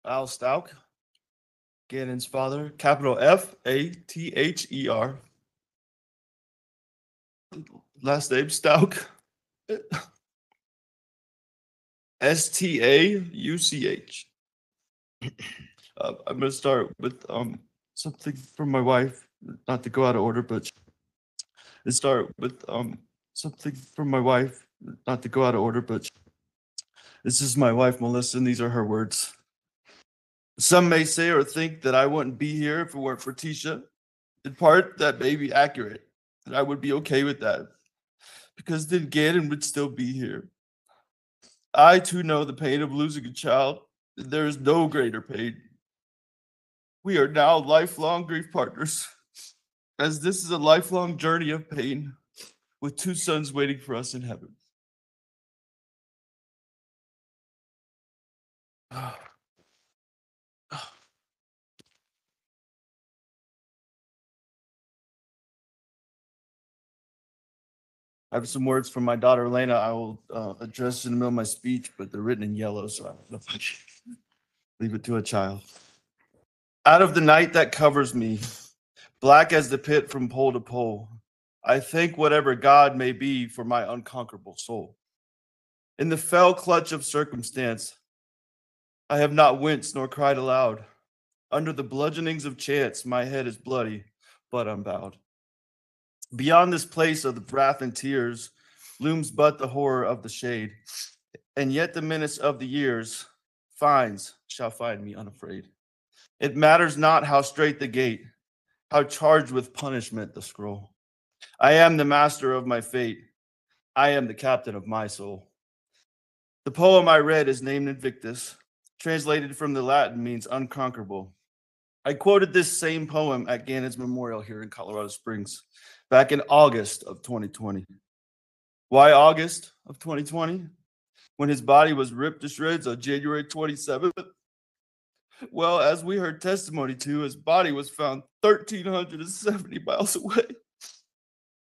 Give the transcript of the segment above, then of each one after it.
Stauch, Gannons Father, capital Father. Last name Stauch, Stauch. I'm going to start with something from my wife, not to go out of order, but let's start with something from my wife, not to go out of order, but this is my wife, Melissa, and these are her words. Some may say or think that I wouldn't be here if it weren't for Tisha. In part, that may be accurate, and I would be okay with that, because then Gannon would still be here. I too know the pain of losing a child, and there is no greater pain. We are now lifelong grief partners, as this is a lifelong journey of pain with two sons waiting for us in heaven. I have some words from my daughter Elena. I will address in the middle of my speech, but they're written in yellow, so I don't know if I can leave it to a child. Out of the night that covers me, black as the pit from pole to pole, I thank whatever God may be for my unconquerable soul. In the fell clutch of circumstance, I have not winced nor cried aloud. Under the bludgeonings of chance, my head is bloody, but unbowed. Beyond this place of the wrath and tears looms but the horror of the shade, and yet the menace of the years shall find me unafraid. It matters not how straight the gate, how charged with punishment the scroll. I am the master of my fate. I am the captain of my soul. The poem I read is named Invictus, translated from the Latin means unconquerable. I quoted this same poem at Gannon's Memorial here in Colorado Springs back in August of 2020. Why August of 2020? When his body was ripped to shreds on January 27th? Well, as we heard testimony to, his body was found 1,370 miles away.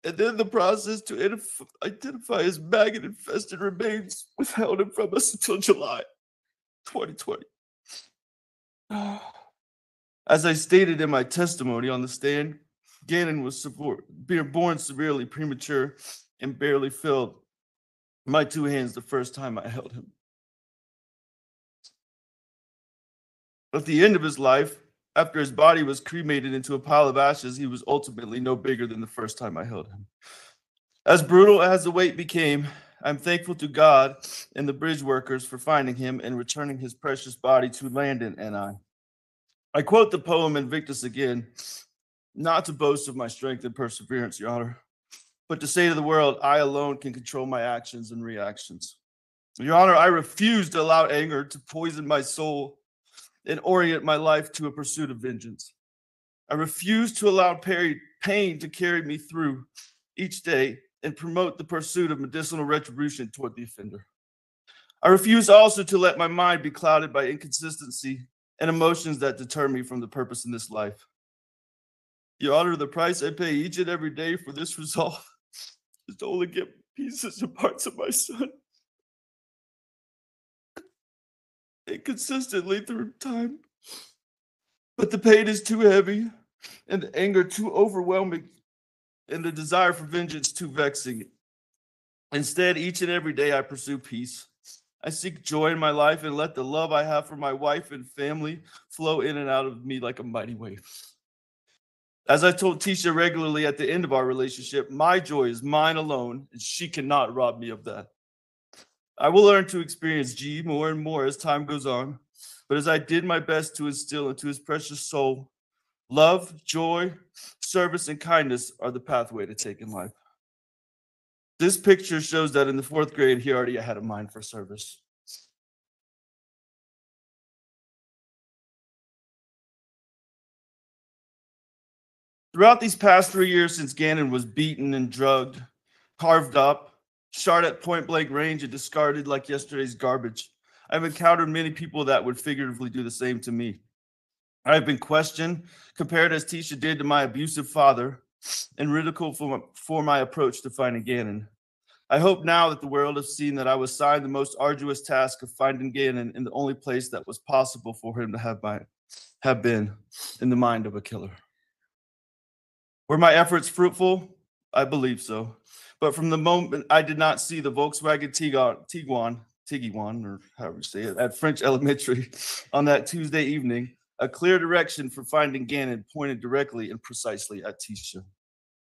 And then the process to identify his maggot-infested remains withheld him from us until July 2020. As I stated in my testimony on the stand, Gannon was born severely premature and barely filled my two hands the first time I held him. At the end of his life, after his body was cremated into a pile of ashes, he was ultimately no bigger than the first time I held him. As brutal as the wait became, I'm thankful to God and the bridge workers for finding him and returning his precious body to Landon and I quote the poem Invictus again, not to boast of my strength and perseverance, Your Honor, but to say to the world, I alone can control my actions and reactions. Your Honor, I refuse to allow anger to poison my soul and orient my life to a pursuit of vengeance. I refuse to allow pain to carry me through each day and promote the pursuit of medicinal retribution toward the offender. I refuse also to let my mind be clouded by inconsistency and emotions that deter me from the purpose in this life. Your Honor, the price I pay each and every day for this resolve is to only get pieces and parts of my son. Inconsistently through time. But the pain is too heavy, and the anger too overwhelming, and the desire for vengeance too vexing. Instead, each and every day I pursue peace. I seek joy in my life and let the love I have for my wife and family flow in and out of me like a mighty wave. As I told Tisha regularly at the end of our relationship, my joy is mine alone, and she cannot rob me of that. I will learn to experience G more and more as time goes on, but as I did my best to instill into his precious soul, love, joy, service, and kindness are the pathway to take in life. This picture shows that in the 4th grade, he already had a mind for service. Throughout these past 3 years since Gannon was beaten and drugged, carved up, shot at point-blank range, and discarded like yesterday's garbage, I've encountered many people that would figuratively do the same to me. I've been questioned, compared as Tisha did to my abusive father, and ridiculed for my approach to finding Gannon. I hope now that the world has seen that I was assigned the most arduous task of finding Gannon in the only place that was possible for him to have been in the mind of a killer. Were my efforts fruitful? I believe so. But from the moment I did not see the Volkswagen Tiguan, or however you say it, at French Elementary on that Tuesday evening, a clear direction for finding Gannon pointed directly and precisely at Tisha.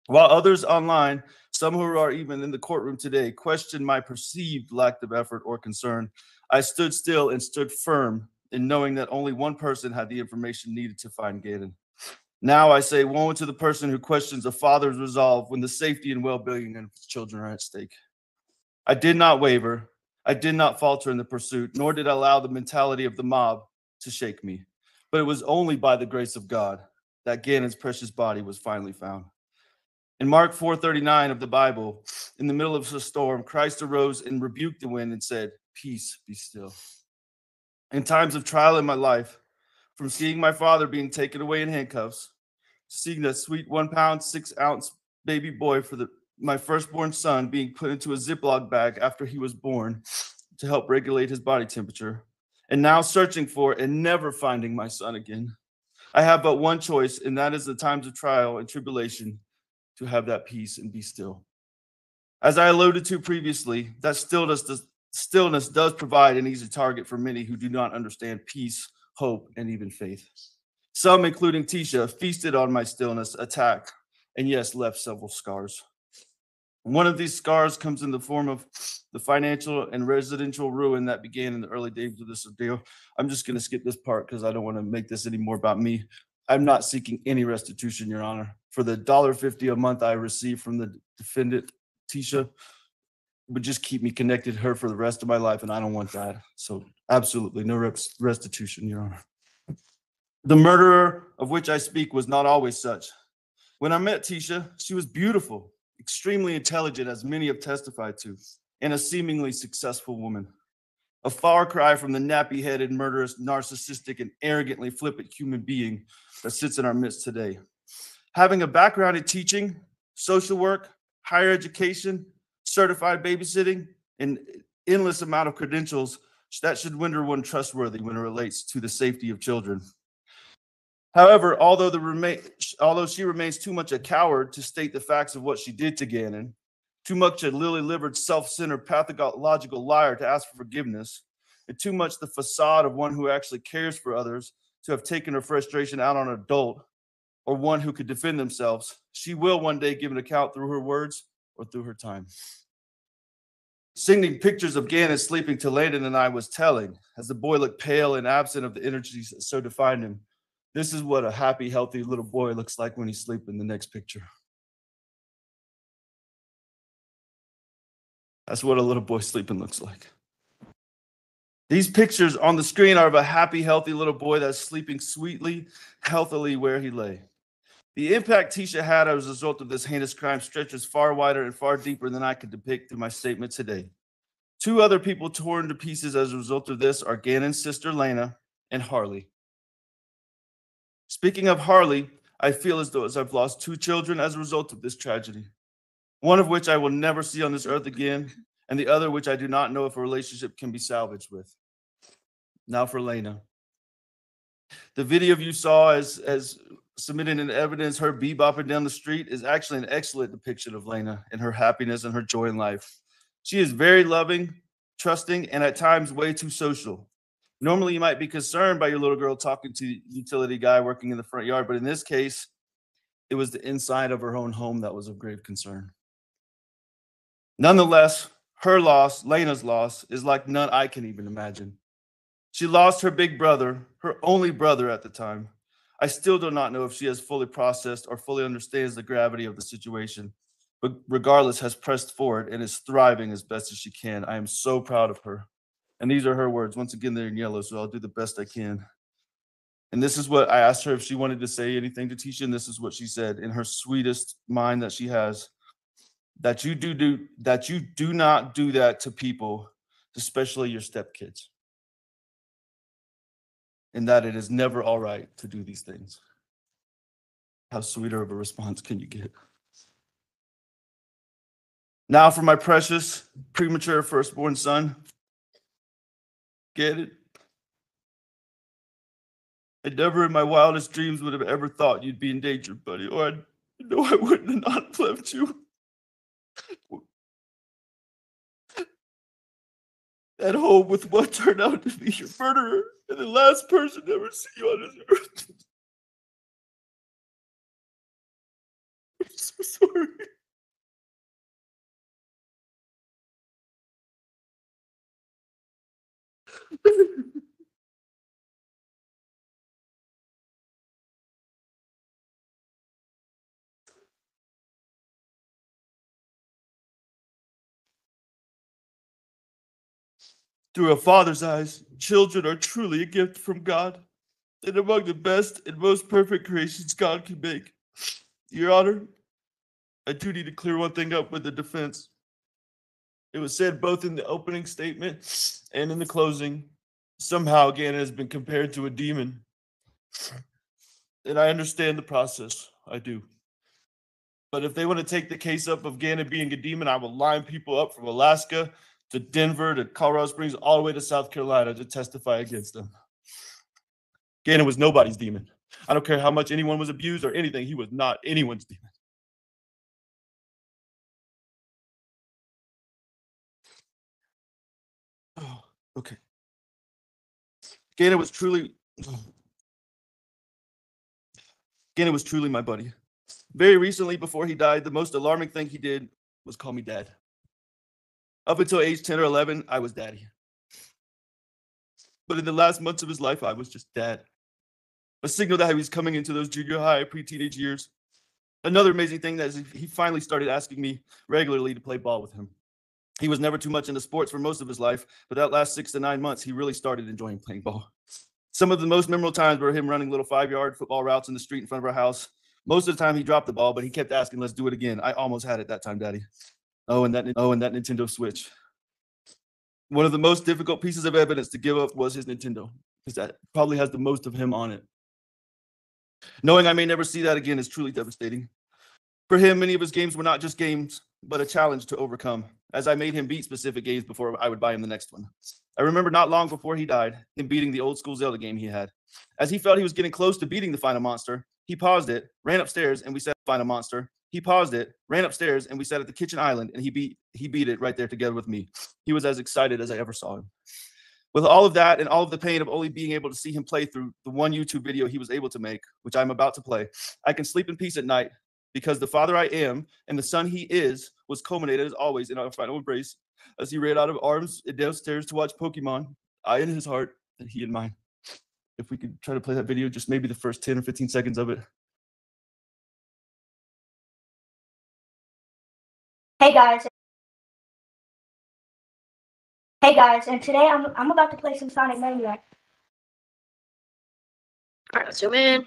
While others online, some who are even in the courtroom today, question my perceived lack of effort or concern, I stood still and stood firm in knowing that only one person had the information needed to find Gannon. Now I say, woe to the person who questions a father's resolve when the safety and well-being of his children are at stake. I did not waver. I did not falter in the pursuit, nor did I allow the mentality of the mob to shake me. But it was only by the grace of God that Gannon's precious body was finally found. In Mark 4:39 of the Bible, in the middle of a storm, Christ arose and rebuked the wind and said, "Peace, be still." In times of trial in my life, from seeing my father being taken away in handcuffs, to seeing that sweet 1 pound, 6 ounce baby boy for my firstborn son being put into a Ziploc bag after he was born to help regulate his body temperature, and now searching for and never finding my son again, I have but one choice, and that is the times of trial and tribulation to have that peace and be still. As I alluded to previously, that stillness does provide an easy target for many who do not understand peace, hope, and even faith. Some, including Tisha, feasted on my stillness, attacked, and yes, left several scars. One of these scars comes in the form of the financial and residential ruin that began in the early days of this ordeal. I'm just going to skip this part because I don't want to make this any more about me. I'm not seeking any restitution, Your Honor. For the $1.50 a month I receive from the defendant, Tisha, would just keep me connected to her for the rest of my life, and I don't want that. So absolutely no restitution, Your Honor. The murderer of which I speak was not always such. When I met Tisha, she was beautiful, extremely intelligent, as many have testified to, and a seemingly successful woman. A far cry from the nappy-headed, murderous, narcissistic, and arrogantly flippant human being that sits in our midst today. Having a background in teaching, social work, higher education, certified babysitting, and endless amount of credentials, that should render one trustworthy when it relates to the safety of children. However, although she remains too much a coward to state the facts of what she did to Gannon, too much a lily-livered, self-centered, pathological liar to ask for forgiveness, and too much the facade of one who actually cares for others to have taken her frustration out on an adult or one who could defend themselves, she will one day give an account through her words or through her time. Sending pictures of Gannon sleeping to Landon and I was telling, as the boy looked pale and absent of the energies that so defined him. This is what a happy, healthy little boy looks like when he's sleeping in the next picture. That's what a little boy sleeping looks like. These pictures on the screen are of a happy, healthy little boy that's sleeping sweetly, healthily where he lay. The impact Tisha had as a result of this heinous crime stretches far wider and far deeper than I could depict through my statement today. 2 other people torn to pieces as a result of this are Gannon's sister, Lena, and Harley. Speaking of Harley, I feel as though I've lost 2 children as a result of this tragedy, one of which I will never see on this earth again, and the other which I do not know if a relationship can be salvaged with. Now for Lena. The video you saw as submitted in evidence, her bebopping down the street, is actually an excellent depiction of Lena and her happiness and her joy in life. She is very loving, trusting, and at times way too social. Normally, you might be concerned by your little girl talking to the utility guy working in the front yard, but in this case, it was the inside of her own home that was of grave concern. Nonetheless, her loss, Lena's loss, is like none I can even imagine. She lost her big brother, her only brother at the time. I still do not know if she has fully processed or fully understands the gravity of the situation, but regardless has pressed forward and is thriving as best as she can. I am so proud of her. And these are her words. Once again, they're in yellow, so I'll do the best I can. And this is what I asked her if she wanted to say anything to Tisha, and this is what she said in her sweetest mind that she has. That you do not do that to people, especially your stepkids. And that it is never all right to do these things. How sweeter of a response can you get? Now for my precious, premature firstborn son, Gannon. I never in my wildest dreams would have ever thought you'd be in danger, buddy, or I know I wouldn't have not left you at home with what turned out to be your murderer and the last person to ever see you on this earth. I'm so sorry. Through a father's eyes, children are truly a gift from God and among the best and most perfect creations God can make. Your Honor, I do need to clear one thing up with the defense. It was said both in the opening statement and in the closing, somehow Gannon has been compared to a demon. And I understand the process. I do. But if they want to take the case up of Gannon being a demon, I will line people up from Alaska to Denver to Colorado Springs, all the way to South Carolina to testify against them. Gannon was nobody's demon. I don't care how much anyone was abused or anything. He was not anyone's demon. Oh, okay. Gannon was truly my buddy. Very recently, before he died, the most alarming thing he did was call me dad. Up until age 10 or 11, I was daddy. But in the last months of his life, I was just dad. A signal that he was coming into those junior high, pre-teenage years. Another amazing thing that is he finally started asking me regularly to play ball with him. He was never too much into sports for most of his life, but that last 6 to 9 months, he really started enjoying playing ball. Some of the most memorable times were him running little 5-yard football routes in the street in front of our house. Most of the time he dropped the ball, but he kept asking, let's do it again. I almost had it that time, Daddy. Oh, and that Nintendo Switch. One of the most difficult pieces of evidence to give up was his Nintendo, because that probably has the most of him on it. Knowing I may never see that again is truly devastating. For him, many of his games were not just games, but a challenge to overcome, as I made him beat specific games before I would buy him the next one. I remember not long before he died, him beating the old school Zelda game he had. As he felt he was getting close to beating the final monster, he paused it, ran upstairs, and we said final monster. He paused it, ran upstairs, and we sat at the kitchen island, and he beat it right there together with me. He was as excited as I ever saw him. With all of that and all of the pain of only being able to see him play through the one YouTube video he was able to make, which I'm about to play, I can sleep in peace at night because the father I am and the son he is was culminated as always in our final embrace as he ran out of arms and downstairs to watch Pokemon, I in his heart and he in mine. If we could try to play that video, just maybe the first 10 or 15 seconds of it. Hey guys, and today I'm about to play some Sonic Maniac. Alright, let's zoom in.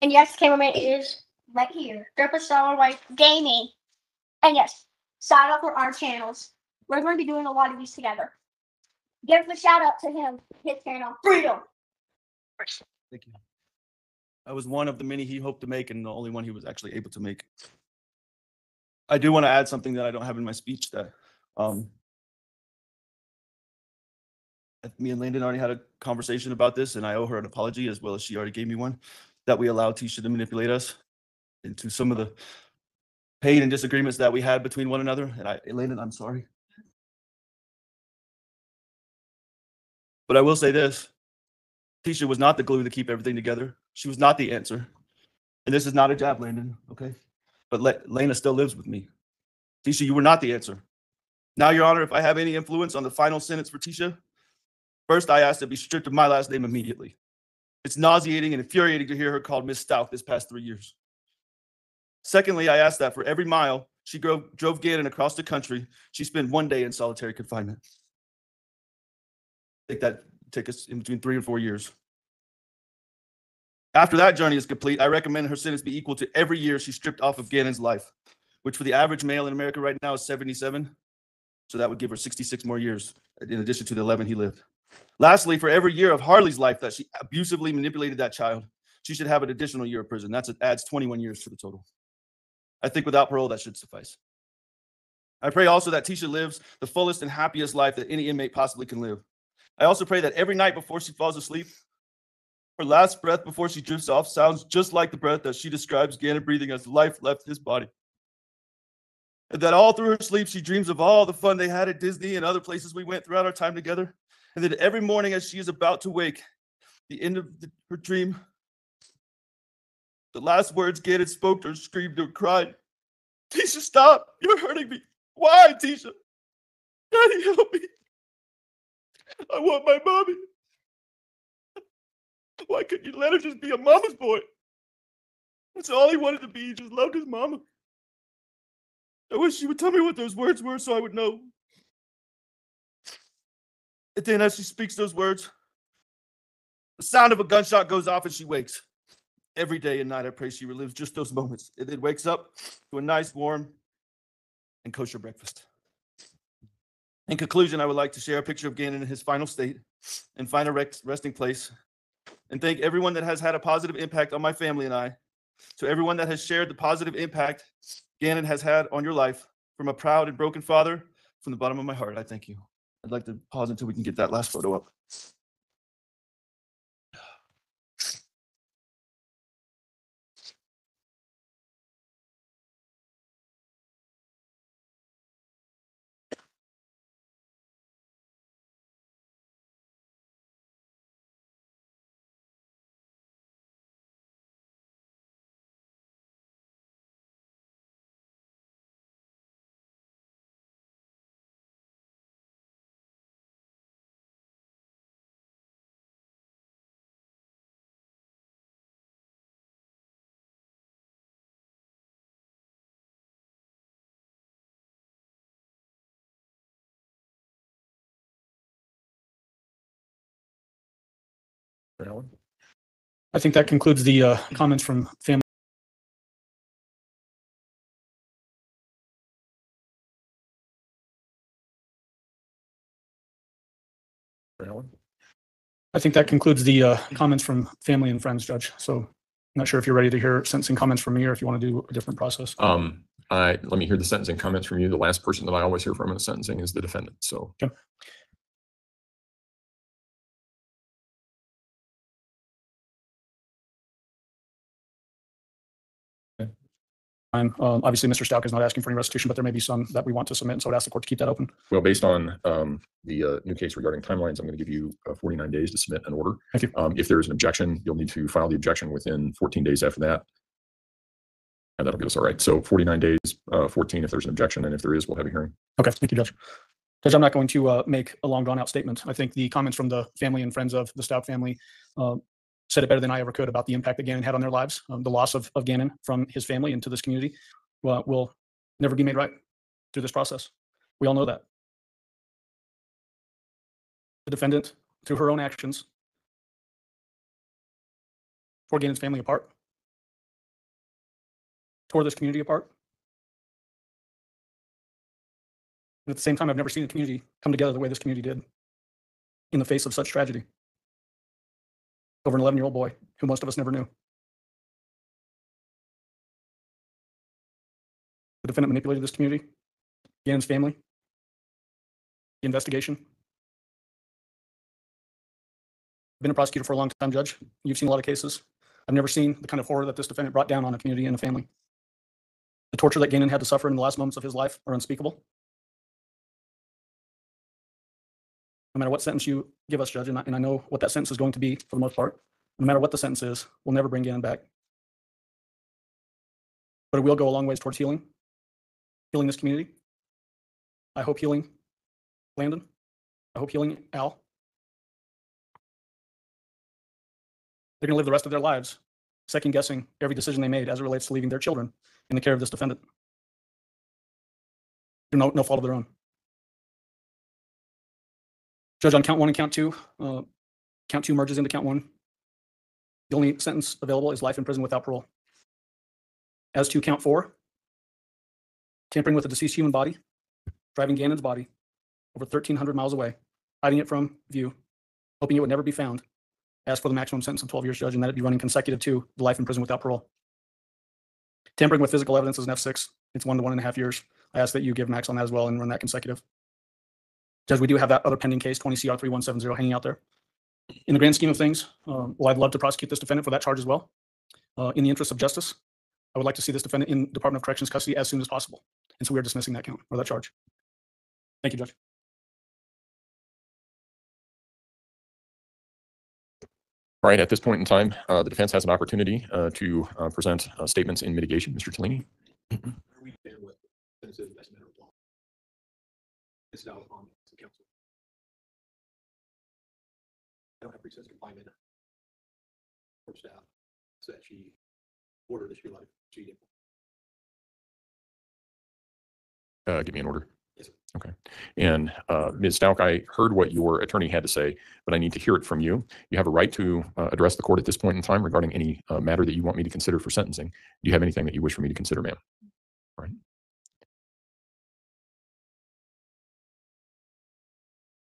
And yes, cameraman is right here. Durpa Star White Gaming. And yes, sign up for our channels. We're going to be doing a lot of these together. Give a shout out to him, his channel, Freedom. Thank you. I was one of the many he hoped to make and the only one he was actually able to make. I do want to add something that I don't have in my speech that me and Landon already had a conversation about this, and I owe her an apology as well as she already gave me one, that we allowed Tisha to manipulate us into some of the pain and disagreements that we had between one another. And Landon, I'm sorry. But I will say this. Tisha was not the glue to keep everything together. She was not the answer. And this is not a jab, Landon, okay? But Lena still lives with me. Tisha, you were not the answer. Now, Your Honor, if I have any influence on the final sentence for Tisha, first, I asked to be stripped of my last name immediately. It's nauseating and infuriating to hear her called Miss Stauch this past 3 years. Secondly, I asked that for every mile she drove Gannon across the country, she spend 1 day in solitary confinement. I think that take us in between 3 and 4 years. After that journey is complete, I recommend her sentence be equal to every year she's stripped off of Gannon's life, which for the average male in America right now is 77. So that would give her 66 more years, in addition to the 11 he lived. Lastly, for every year of Harley's life that she abusively manipulated that child, she should have an additional year of prison. That adds 21 years to the total. I think without parole, that should suffice. I pray also that Tisha lives the fullest and happiest life that any inmate possibly can live. I also pray that every night before she falls asleep, her last breath before she drifts off sounds just like the breath that she describes Gannon breathing as life left his body. And that all through her sleep, she dreams of all the fun they had at Disney and other places we went throughout our time together. And that every morning as she is about to wake, the end of her dream, the last words Gannon spoke to her, screamed or cried, "Tisha, stop! You're hurting me. Why, Tisha? Daddy, help me. I want my mommy. Why couldn't you let her just be a mama's boy? That's all he wanted to be. He just loved his mama. I wish she would tell me what those words were so I would know." And then as she speaks those words, the sound of a gunshot goes off and she wakes. Every day and night, I pray she relives just those moments and then wakes up to a nice, warm, and kosher breakfast. In conclusion, I would like to share a picture of Gannon in his final state and final resting place, and thank everyone that has had a positive impact on my family and I. To everyone that has shared the positive impact Gannon has had on your life, from a proud and broken father, from the bottom of my heart, I thank you. I'd like to pause until we can get that last photo up. I think that concludes the comments from family. I think that concludes the comments from family and friends, Judge. So I'm not sure if you're ready to hear sentencing comments from me or if you want to do a different process. Let me hear the sentencing comments from you. The last person that I always hear from in the sentencing is the defendant. So. Okay. Obviously, Mr. Stauch is not asking for any restitution, but there may be some that we want to submit. So I'd ask the court to keep that open. Well, based on the new case regarding timelines, I'm going to give you 49 days to submit an order. Thank you. If there is an objection, you'll need to file the objection within 14 days after that. And that'll give us all right. So 49 days, 14 if there's an objection, and if there is, we'll have a hearing. Okay, thank you, Judge. Judge, I'm not going to make a long drawn-out statement. I think the comments from the family and friends of the Stauch family said it better than I ever could about the impact that Gannon had on their lives. The loss of Gannon from his family into this community will never be made right through this process. We all know that. The defendant, through her own actions, tore Gannon's family apart, tore this community apart. And at the same time, I've never seen a community come together the way this community did in the face of such tragedy over an 11-year-old boy who most of us never knew. The defendant manipulated this community, Gannon's family, the investigation. I've been a prosecutor for a long time, Judge. You've seen a lot of cases. I've never seen the kind of horror that this defendant brought down on a community and a family. The torture that Gannon had to suffer in the last moments of his life are unspeakable. No matter what sentence you give us, Judge, and I know what that sentence is going to be for the most part, no matter what the sentence is, we'll never bring Gannon back. But it will go a long ways towards healing this community. I hope healing Landon. I hope healing Al. They're going to live the rest of their lives second guessing every decision they made as it relates to leaving their children in the care of this defendant. They're no fault of their own. Judge, on count one and count two merges into count one. The only sentence available is life in prison without parole. As to count four, tampering with a deceased human body, driving Gannon's body over 1,300 miles away, hiding it from view, hoping it would never be found, ask for the maximum sentence of 12 years, Judge, and that it be running consecutive to the life in prison without parole. Tampering with physical evidence is an F6. It's 1 to 1.5 years. I ask that you give max on that as well and run that consecutive. Judge, we do have that other pending case, 20 CR 3170, hanging out there. In the grand scheme of things, well, I'd love to prosecute this defendant for that charge as well. In the interest of justice, I would like to see this defendant in Department of Corrections custody as soon as possible. And so we are dismissing that count or that charge. Thank you, Judge. All right, at this point in time, the defense has an opportunity to present statements in mitigation. Mr. Tellini? It's now on the council. I don't have recess confinement for staff, so that she ordered that she like cheating. Give me an order. Yes, sir. Okay. And Ms. Stauch, I heard what your attorney had to say, but I need to hear it from you. You have a right to address the court at this point in time regarding any matter that you want me to consider for sentencing. Do you have anything that you wish for me to consider, ma'am? All right.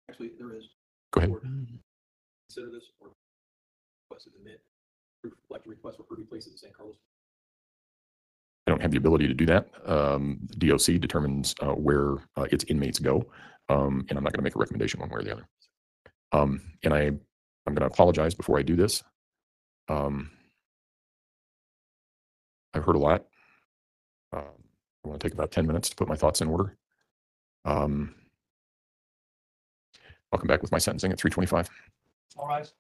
Actually, there is. Go ahead. Consider this or request to admit, like to request for proof places in San Carlos. I don't have the ability to do that. DOC determines where its inmates go, and I'm not going to make a recommendation one way or the other. And I'm going to apologize before I do this. I've heard a lot. I want to take about 10 minutes to put my thoughts in order. I'll come back with my sentencing at 3:25. All rise.